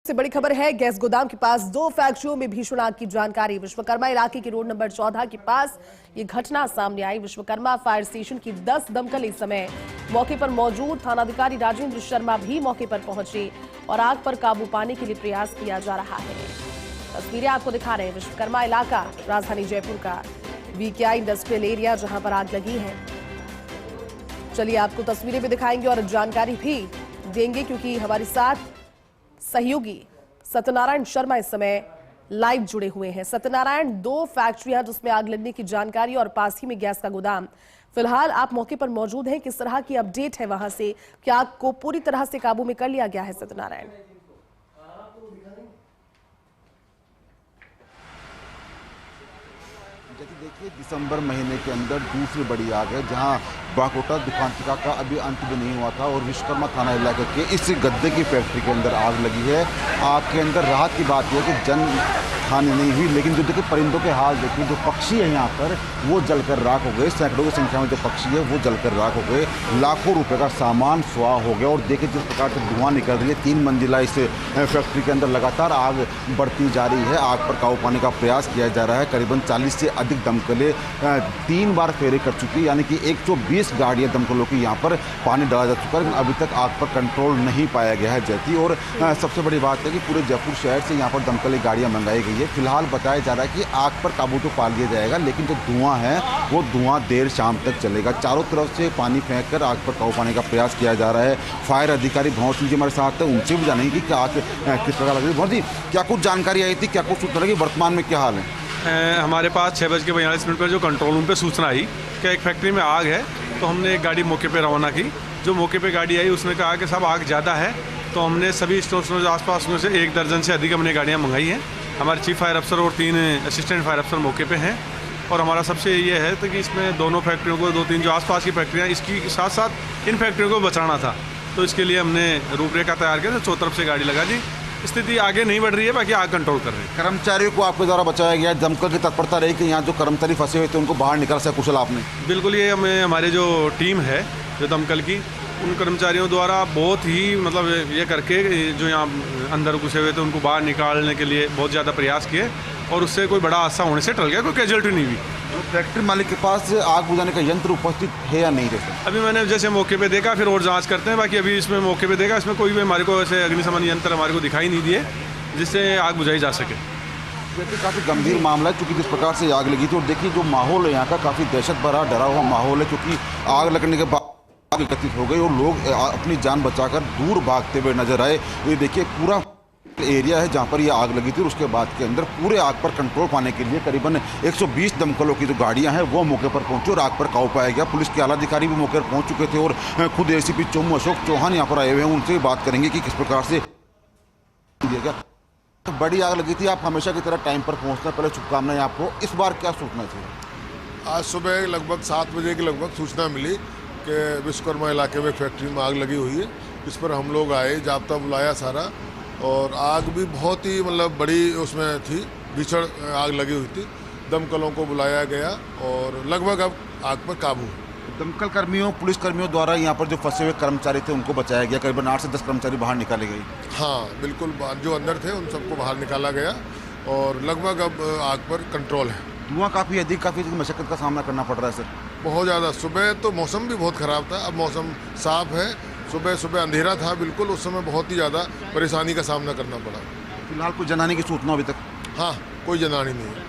से बड़ी खबर है। गैस गोदाम के पास दो फैक्ट्रियों में भीषण आग की जानकारी। विश्वकर्मा इलाके के रोड नंबर 14 के पास ये घटना सामने आई। विश्वकर्मा फायर स्टेशन की 10 दमकल इस समय मौके पर मौजूद। थानाधिकारी राजेंद्र शर्मा भी मौके पर पहुंचे और आग पर काबू पाने के लिए प्रयास किया जा रहा है। तस्वीरें आपको दिखा रहे हैं। विश्वकर्मा इलाका राजधानी जयपुर का वीकेआई इंडस्ट्रियल एरिया, जहां पर आग लगी है। चलिए आपको तस्वीरें भी दिखाएंगे और जानकारी भी देंगे, क्योंकि हमारे साथ सहयोगी सत्यनारायण शर्मा इस समय लाइव जुड़े हुए हैं। सत्यनारायण, दो फैक्ट्रियां जिसमें आग लगने की जानकारी और पास ही में गैस का गोदाम, फिलहाल आप मौके पर मौजूद हैं। किस तरह की अपडेट है वहां से? क्या आग को पूरी तरह से काबू में कर लिया गया है? सत्यनारायण, देखिए, दिसंबर महीने के अंदर दूसरी बड़ी आग है, जहां बाकोटा दुखांतिका का अभी अंत भी नहीं हुआ था और विश्वकर्मा थाना इलाके के इस गद्दे की फैक्ट्री के अंदर आग लगी है। आग के अंदर राहत की बात यह है कि जन हानि नहीं हुई, लेकिन जो देखिए परिंदों के हाल देखिए, जो पक्षी है यहाँ पर वो जलकर राख हो गए। सैकड़ों की संख्या में जो पक्षी है वो जलकर राख हो गए। लाखों रुपए का सामान स्वाह हो गया। और देखिए जिस प्रकार से धुआं निकल रही है, 3 मंजिला इस फैक्ट्री के अंदर लगातार आग बढ़ती जा रही है। आग पर काबू पाने का प्रयास किया जा रहा है। करीबन 40 से अधिक दमकलें 3 बार फेरे कर चुकी, यानी कि 120 गाड़ियां दमकलों की यहाँ पर पानी डाला जा चुका है, लेकिन अभी तक आग पर कंट्रोल नहीं पाया गया है जैती। और सबसे बड़ी बात है कि पूरे जयपुर शहर से यहाँ पर दमकल गाड़ियां मंगाई गई है। फिलहाल बताया जा रहा है कि आग पर काबू तो पा लिया जाएगा, लेकिन जो धुआं है वो धुआं देर शाम तक चलेगा। चारों तरफ से पानी फेंक कर आग पर काबू पाने का प्रयास किया जा रहा है। फायर अधिकारी भंवर सिंह जी हमारे साथ है, उनसे भी जानेंगे कि आग किस प्रकार लग रही है। भंवर जी, क्या कुछ जानकारी आई थी, क्या कुछ सूचना लगी, वर्तमान में क्या हाल है? हमारे पास 6:42 पर जो कंट्रोल रूम पे सूचना आई कि एक फैक्ट्री में आग है, तो हमने एक गाड़ी मौके पे रवाना की। जो मौके पे गाड़ी आई उसने कहा कि साहब आग ज़्यादा है, तो हमने सभी स्टोर्स आसपास में से 1 दर्जन से अधिक हमने गाड़ियाँ मंगाई हैं। हमारे चीफ फायर अफसर और 3 असिस्टेंट फायर अफसर मौके पे हैं। और हमारा सबसे ये है तो कि इसमें दोनों फैक्ट्रियों को, 2-3 जो आसपास की फैक्ट्रियाँ, इसकी साथ साथ इन फैक्ट्रियों को बचाना था। तो इसके लिए हमने रूपरेखा तैयार किया, तो 4 तरफ से गाड़ी लगा दी। स्थिति आगे नहीं बढ़ रही है, बाकी आग कंट्रोल कर रहे हैं। कर्मचारियों को आपके द्वारा बचाया गया, दमकल की तत्परता रही कि यहाँ जो कर्मचारी फंसे हुए थे उनको बाहर निकाल सके कुशल आपने? बिल्कुल, ये हमारे जो टीम है जो दमकल की, उन कर्मचारियों द्वारा बहुत ही मतलब ये करके जो यहाँ अंदर घुसे हुए थे उनको बाहर निकालने के लिए बहुत ज़्यादा प्रयास किए, और उससे कोई बड़ा हादसा होने से टल गया, कोई कैजुअल्टी नहीं हुई। तो फैक्ट्री मालिक के पास आग बुझाने का यंत्र उपस्थित है या नहीं? जैसे अभी मैंने जैसे मौके पे देखा, फिर और जांच करते हैं। बाकी अभी इसमें मौके पे देखा, इसमें कोई भी हमारे को ऐसे अग्निशमन यंत्र हमारे को दिखाई नहीं दिए जिससे आग बुझाई जा सके। देखिए काफ़ी गंभीर मामला है, क्योंकि जिस प्रकार से आग लगी थी, और देखिए जो माहौल है यहाँ का काफ़ी दहशत भरा डरा हुआ माहौल है, क्योंकि आग लगने के बाद आग एकत्रित हो गई और लोग अपनी जान बचाकर दूर भागते हुए नजर आए। ये देखिए पूरा एरिया है जहाँ पर ये आग लगी थी, और उसके बाद के अंदर पूरे आग पर कंट्रोल पाने के लिए करीबन 120 दमकलों की जो गाड़ियां हैं वो मौके पर पहुंची और आग पर काबू पाया गया। पुलिस के आला अधिकारी भी मौके पर पहुंच चुके थे और खुद एसीपी चौमू अशोक चौहान यहाँ पर आए हुए हैं। उनसे भी बात करेंगे कि किस प्रकार से बड़ी आग लगी थी। आप हमेशा की तरह टाइम पर पहुँचना, पहले शुभकामनाएं आपको। इस बार क्या सूचना थी? आज सुबह लगभग 7 बजे के लगभग सूचना मिली कि विश्वकर्मा इलाके में फैक्ट्री में आग लगी हुई है। इस पर हम लोग आए, जाब्ता बुलाया सारा, और आग भी बहुत ही मतलब बड़ी उसमें थी, भीषण आग लगी हुई थी। दमकलों को बुलाया गया और लगभग अब आग पर काबू है। दमकल कर्मियों, पुलिस कर्मियों द्वारा यहाँ पर जो फंसे हुए कर्मचारी थे उनको बचाया गया। करीबन 8 से 10 कर्मचारी बाहर निकाले गए। हाँ बिल्कुल, जो अंदर थे उन सबको बाहर निकाला गया और लगभग अब आग पर कंट्रोल है। धुआं काफ़ी मशक्कत का सामना करना पड़ रहा है सर? बहुत ज़्यादा। सुबह तो मौसम भी बहुत ख़राब था, अब मौसम साफ है। सुबह अंधेरा था बिल्कुल, उस समय बहुत ही ज़्यादा परेशानी का सामना करना पड़ा। फिलहाल कोई जनहानि की सूचना अभी तक? हाँ, कोई जनहानि नहीं है।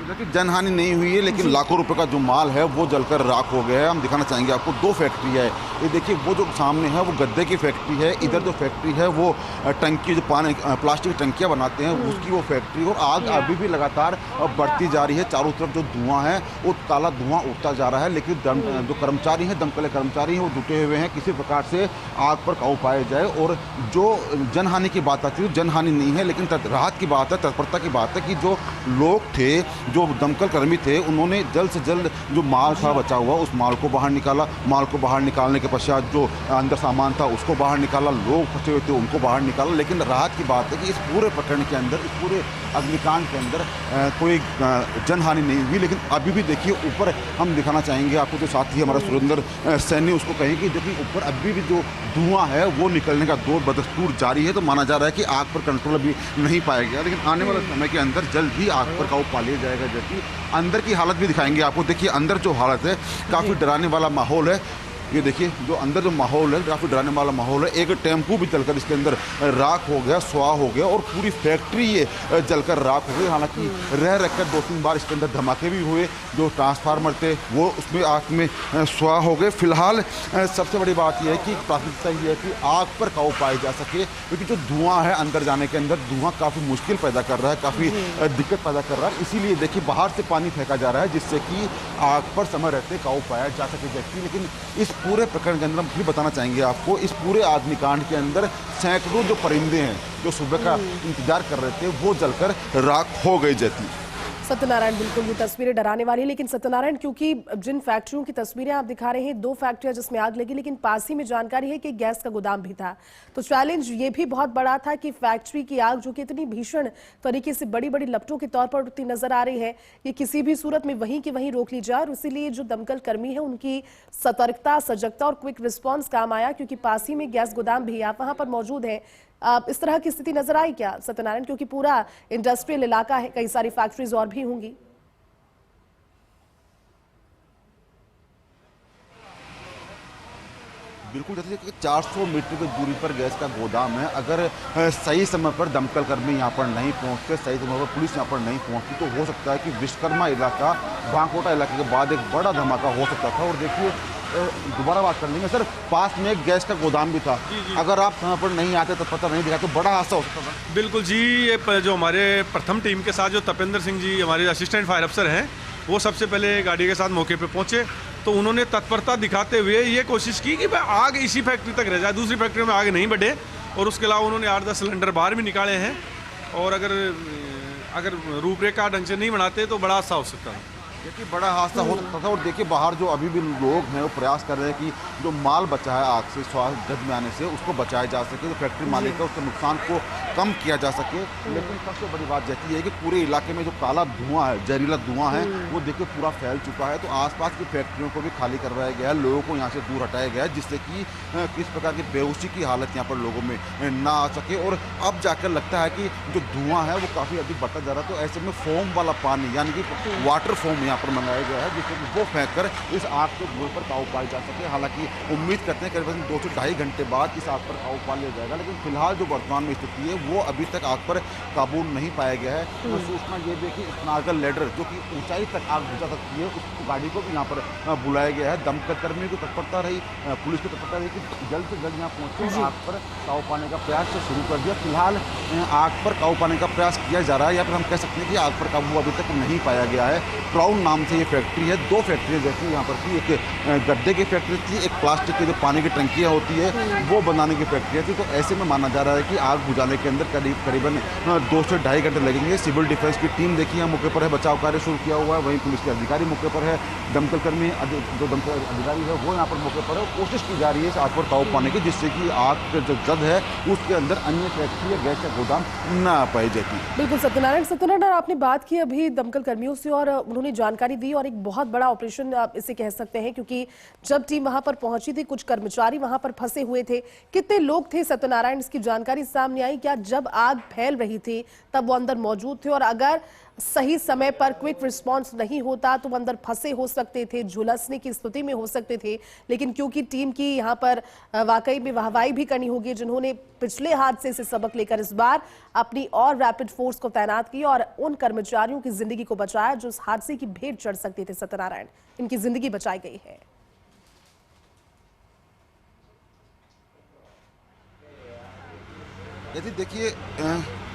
देखिए जनहानि नहीं हुई है, लेकिन लाखों रुपए का जो माल है वो जलकर राख हो गया है। हम दिखाना चाहेंगे आपको 2 फैक्ट्री है। ये देखिए वो जो सामने है वो गद्दे की फैक्ट्री है। इधर जो फैक्ट्री है वो टंकी, जो पानी प्लास्टिक टंकियाँ बनाते हैं उसकी वो फैक्ट्री। और आग अभी भी लगातार बढ़ती जा रही है। चारों तरफ जो धुआं है वो काला धुआं उठता जा रहा है, लेकिन जो कर्मचारी हैं, दमकल कर्मचारी हैं, वो जुटे हुए हैं किसी प्रकार से आग पर काबू पाया जाए। और जो जनहानि की बात आती है, जनहानि नहीं है, लेकिन राहत की बात है, तत्परता की बात है कि जो लोग थे, जो दमकल कर्मी थे उन्होंने जल्द से जल्द जो माल था बचा हुआ उस माल को बाहर निकाला। माल को बाहर निकालने के पश्चात जो अंदर सामान था उसको बाहर निकाला, लोग फंसे हुए थे उनको बाहर निकाला। लेकिन राहत की बात है कि इस पूरे प्रकरण के अंदर, इस पूरे अग्निकांड के अंदर कोई जनहानि नहीं हुई। लेकिन अभी भी देखिए ऊपर हम दिखाना चाहेंगे आपको, जो साथी हमारा सुरेंद्र सैनी उसको कहें कि देखिए ऊपर अभी भी जो धुआं है वो निकलने का दौर बदस्तूर जारी है। तो माना जा रहा है कि आग पर कंट्रोल अभी नहीं पाया गया, लेकिन आने वाले समय के अंदर जल्द ही आग पर काबू पा लिया जाएगा। जबकि अंदर की हालत भी दिखाएंगे आपको। देखिए अंदर जो हालत है काफ़ी डराने वाला माहौल है। ये देखिए जो अंदर जो माहौल है काफ़ी डराने वाला माहौल है। एक टेम्पू भी जलकर इसके अंदर राख हो गया, स्वाह हो गया और पूरी फैक्ट्री ये जलकर राख हो गई। हालांकि रह रहकर 2-3 बार इसके अंदर धमाके भी हुए, जो ट्रांसफार्मर थे वो उसमें आग में स्वाह हो गए। फिलहाल सबसे बड़ी बात यह है कि प्राथमिकता ये है कि आग पर काबू पाया जा सके, क्योंकि जो धुआं है अंदर जाने के अंदर धुआं काफ़ी मुश्किल पैदा कर रहा है, काफ़ी दिक्कत पैदा कर रहा है। इसीलिए देखिए बाहर से पानी फेंका जा रहा है जिससे कि आग पर समय रहते काबू पाया जा सके। जबकि लेकिन इस पूरे प्रकरण के अंदर हम भी बताना चाहेंगे आपको, इस पूरे अग्निकांड के अंदर सैकड़ों जो परिंदे हैं जो सुबह का इंतजार कर रहे थे वो जलकर राख हो गई। जैती सत्यनारायण, बिल्कुल ये तस्वीरें डराने वाली है। लेकिन सत्यनारायण, क्योंकि जिन फैक्ट्रियों की तस्वीरें आप दिखा रहे हैं, 2 फैक्ट्रियां जिसमें आग लगी, लेकिन पास ही में जानकारी है कि गैस का गोदाम भी था। तो चैलेंज ये भी बहुत बड़ा था कि फैक्ट्री की आग जो कि इतनी भीषण तरीके से बड़ी बड़ी लपटों के तौर पर उठती नजर आ रही है, ये किसी भी सूरत में वहीं की वहीं रोक ली जाए। और इसीलिए जो दमकल कर्मी है उनकी सतर्कता, सजगता और क्विक रिस्पॉन्स काम आया, क्योंकि पास ही में गैस गोदाम भी आप वहां पर मौजूद है। इस तरह की स्थिति नजर आई क्या सत्यनारायण? क्योंकि पूरा इंडस्ट्रियल इलाका है, कई सारी फैक्ट्रीज और भी होंगी। बिल्कुल, जैसे कि 400 मीटर की दूरी पर गैस का गोदाम है। अगर सही समय पर दमकल कर्मी यहाँ पर नहीं पहुँचते, सही समय पर पुलिस यहाँ पर नहीं पहुँचती, तो हो सकता है कि विश्वकर्मा इलाका, बांकोटा इलाके के बाद एक बड़ा धमाका हो सकता था। और देखिए दोबारा बात कर लेंगे सर, पास में एक गैस का गोदाम भी था। अगर आप समय पर नहीं आते तो पता नहीं दिखा तो बड़ा हादसा हो सकता था। बिल्कुल जी, ये जो हमारे प्रथम टीम के साथ जो तपेंद्र सिंह जी हमारे असिस्टेंट फायर अफसर हैं, वो सबसे पहले गाड़ी के साथ मौके पे पहुंचे। तो उन्होंने तत्परता दिखाते हुए ये कोशिश की कि भाई आग इसी फैक्ट्री तक रह जाए, दूसरी फैक्ट्री में आग नहीं बढ़े। और उसके अलावा उन्होंने 8-10 सिलेंडर बाहर भी निकाले हैं। और अगर रूपरेखा ढंग से नहीं बनाते तो बड़ा हादसा हो सकता है। देखिए बड़ा हादसा हो सकता था। और देखिए बाहर जो अभी भी लोग हैं वो प्रयास कर रहे हैं कि जो माल बचा है आग से, स्वाह जद में आने से, उसको बचाया जा सके, जो फैक्ट्री मालिक है उसके नुकसान को कम किया जा सके। लेकिन सबसे बड़ी बात जैसी है कि पूरे इलाके में जो काला धुआं है, जहरीला धुआं है, वो देखिए पूरा फैल चुका है। तो आसपास की फैक्ट्रियों को भी खाली करवाया गया है, लोगों को यहाँ से दूर हटाया गया है, जिससे कि किस प्रकार की बेहोशी की हालत यहाँ पर लोगों में ना आ सके। और अब जाकर लगता है कि जो धुआं है वो काफ़ी अधिक बढ़ता जा रहा है। तो ऐसे में फोम वाला पानी, यानी कि वाटर फोम यहाँ पर मंगाया गया है, जिससे कि वो फेंक कर इस आग के धुएं पर काबू पाया जा सके। हालांकि उम्मीद करते हैं करीबन 2 से 2.5 घंटे बाद इस आग पर काबू पा लिया जाएगा। लेकिन फिलहाल जो वर्तमान में स्थिति है वो अभी तक आग पर काबू नहीं पाया गया है। तो सूचना ये भी कि स्नागर लेडर जो कि ऊंचाई तक आग बुझा सकती है, उस गाड़ी को भी यहाँ पर बुलाया गया है। दमकल कर्मियों की तत्परता रही, पुलिस की तत्परता रही कि जल्द से जल्द यहाँ पहुँचे आग पर काबू पाने का प्रयास शुरू कर दिया। फिलहाल आग पर काबू पाने का प्रयास किया जा रहा है, या फिर हम कह सकते हैं कि आग पर काबू अभी तक नहीं पाया गया है। क्राउन नाम से ये फैक्ट्री है, 2 फैक्ट्री जैसी यहाँ पर थी। एक गड्ढे की फैक्ट्री थी, एक प्लास्टिक की जो पानी की टंकियाँ होती है वो बनाने की फैक्ट्री थी। तो ऐसे में माना जा रहा है कि आग बुझाने के अंदर करीबन 2 से 2.5 घंटे लगेंगे। सिविल डिफेंस की टीम देखिए यहाँ मौके पर है, बचाव कार्य शुरू किया हुआ है। वहीं पुलिस के अधिकारी मौके पर है, दमकल कर्मी जो दमकल अधिकारी है वो यहाँ पर मौके पर है। कोशिश की जा रही है इस आग पर काबू पाने की, जिससे कि आग का जो जद है उसके अंदर अन्य फैक्ट्री या गैस का गोदाम न आ पाई जाती। बिल्कुल सत्यनारायण, आपने बात की अभी दमकल कर्मियों से और उन्होंने जानकारी दी, और एक बहुत बड़ा ऑपरेशन आप इसे कह सकते हैं, क्योंकि जब टीम वहां पर पहुंची थी कुछ कर्मचारी वहां पर फंसे हुए थे। कितने लोग थे सत्यनारायण, इसकी जानकारी सामने आई क्या? जब आग फैल रही थी तब वो अंदर मौजूद थे, और अगर सही समय पर क्विक रिस्पांस नहीं होता तो वो अंदर फंसे हो सकते थे, झुलसने की स्थिति में हो सकते थे। लेकिन क्योंकि टीम की यहाँ पर वाकई में वाहवाही भी करनी होगी, जिन्होंने पिछले हादसे से सबक लेकर इस बार अपनी और रैपिड फोर्स को तैनात की और उन कर्मचारियों की जिंदगी को बचाया जो उस हादसे की भेंट चढ़ सकते थे। सत्यनारायण, इनकी जिंदगी बचाई गई है। यदि देखिए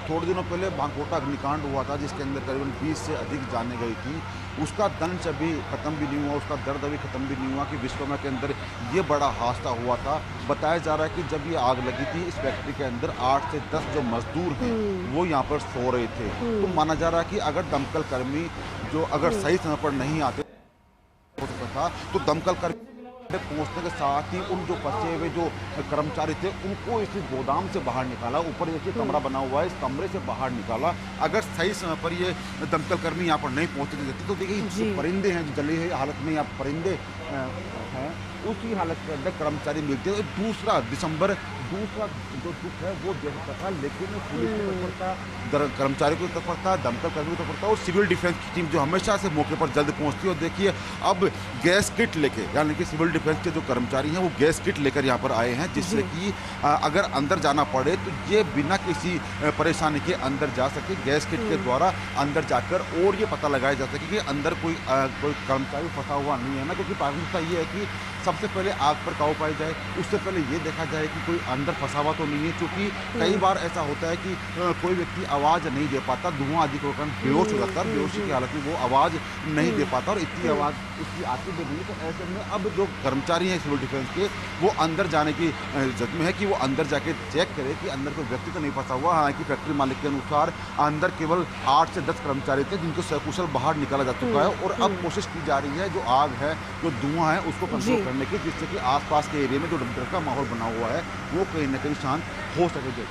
थोड़े दिनों पहले बांकोटा अग्निकांड हुआ था, जिसके अंदर करीबन 20 से अधिक जानें गई थी। उसका दंश अभी खत्म भी नहीं हुआ, उसका दर्द अभी खत्म भी नहीं हुआ कि विश्वकर्मा के अंदर ये बड़ा हादसा हुआ था। बताया जा रहा है कि जब ये आग लगी थी इस फैक्ट्री के अंदर 8 से 10 जो मजदूर हैं वो यहाँ पर सो रहे थे। तो माना जा रहा है कि अगर दमकल कर्मी जो अगर सही समय पर नहीं आते हो सकता था, तो दमकल कर्मी पहुंचने के साथ ही उन जो फंसे हुए जो कर्मचारी थे उनको इस गोदाम से बाहर निकाला। ऊपर देखिए कमरा बना हुआ है, इस कमरे से बाहर निकाला। अगर सही समय पर ये दमकल कर्मी यहाँ पर नहीं पहुंचने देते तो देखिए जो परिंदे हैं, जो जले हुए हालत में यहाँ परिंदे हैं, उसी हालत के अंदर कर्मचारी मिलते हैं। दूसरा दिसंबर दूसरा जो दुख है वो जैसा था, लेकिन पुलिस की तत्परता, कर्मचारी की तत्परता, दमकल कर्मी की तत्परता और सिविल डिफेंस की टीम जो हमेशा से मौके पर जल्द पहुंचती है। और देखिए अब गैस किट लेके, यानी कि सिविल डिफेंस के जो कर्मचारी हैं वो गैस किट लेकर यहाँ पर आए हैं, जिससे कि अगर अंदर जाना पड़े तो ये बिना किसी परेशानी के अंदर जा सके। गैस किट के द्वारा अंदर जाकर और ये पता लगाया जा सके कि अंदर कोई कर्मचारी फंसा हुआ नहीं है ना, क्योंकि प्राथमिकता ये है कि सबसे पहले आग पर काबू पाई जाए। उससे पहले ये देखा जाए कि कोई अंदर फंसा हुआ तो नहीं है, क्योंकि कई बार ऐसा होता है कि कोई व्यक्ति आवाज़ नहीं दे पाता, धुआं आदि के कारण बेहोश हो जाता है, बेहोशी की हालत में वो आवाज़ नहीं दे पाता और इतनी आवाज़ उसकी आती भी नहीं है। तो ऐसे में अब जो कर्मचारी हैं सिविल डिफेंस के वो अंदर जाने की जरूरत में है कि वो अंदर जाके चेक करे कि अंदर कोई व्यक्ति तो नहीं फंसा हुआ। हालांकि फैक्ट्री मालिक के अनुसार अंदर केवल 8 से 10 कर्मचारी थे जिनको सकुशल बाहर निकाला जा चुका है और अब कोशिश की जा रही है जो आग है, जो धुआं है, उसको कंट्रोल करने की, जिससे कि आसपास के एरिया में जो डर का माहौल बना हुआ है वो कहीं ना कहीं शांत हो सके।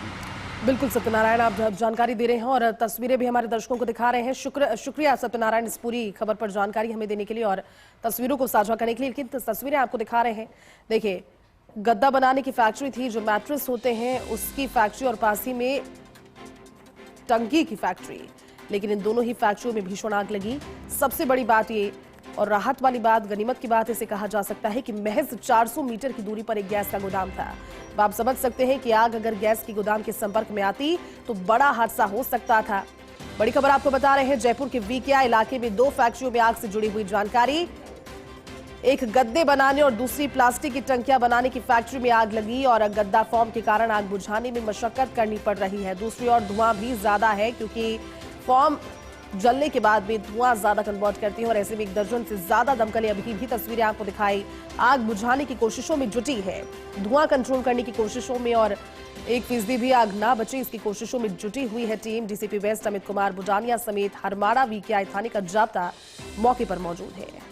बिल्कुल सत्यनारायण, आप जानकारी दे रहे हैं और तस्वीरें भी हमारे दर्शकों को दिखा रहे हैं। शुक्रिया सत्यनारायण इस पूरी खबर पर जानकारी हमें देने के लिए और तस्वीरों को साझा करने के लिए। लेकिन तस्वीरें आपको दिखा रहे हैं, देखिए गद्दा बनाने की फैक्ट्री थी, जो मैट्रेस होते हैं उसकी फैक्ट्री और पास ही में टंकी की फैक्ट्री, लेकिन इन दोनों ही फैक्ट्रियों में भीषण आग लगी। सबसे बड़ी बात ये और राहत वाली बात, गनीमत की बात इसे कहा जा सकता है कि महज 400 मीटर की दूरी पर एक गैस का गोदाम था। अब आप समझ सकते हैं कि आग अगर गैस की गोदाम के संपर्क में आती तो बड़ा हादसा हो सकता था। बड़ी खबर आपको बता रहे हैं, जयपुर के वीकेआई इलाके में 2 फैक्ट्रियों में आग से जुड़ी हुई जानकारी। एक गद्दे बनाने और दूसरी प्लास्टिक की टंकियां बनाने की फैक्ट्री में आग लगी और गद्दा फॉर्म के कारण आग बुझाने में मशक्कत करनी पड़ रही है। दूसरी ओर धुआं भी ज्यादा है क्योंकि फॉर्म जलने के बाद भी धुआं ज्यादा कन्वर्ट करती है और ऐसे में 1 दर्जन से ज्यादा दमकलें अभी भी तस्वीरें आपको दिखाई आग बुझाने की कोशिशों में जुटी है, धुआं कंट्रोल करने की कोशिशों में और 1% भी आग ना बचे इसकी कोशिशों में जुटी हुई है team. DCP waste Amit Kumar Budania समेत हरमाड़ा वीकेआई थाने का जाब्ता मौके पर मौजूद है।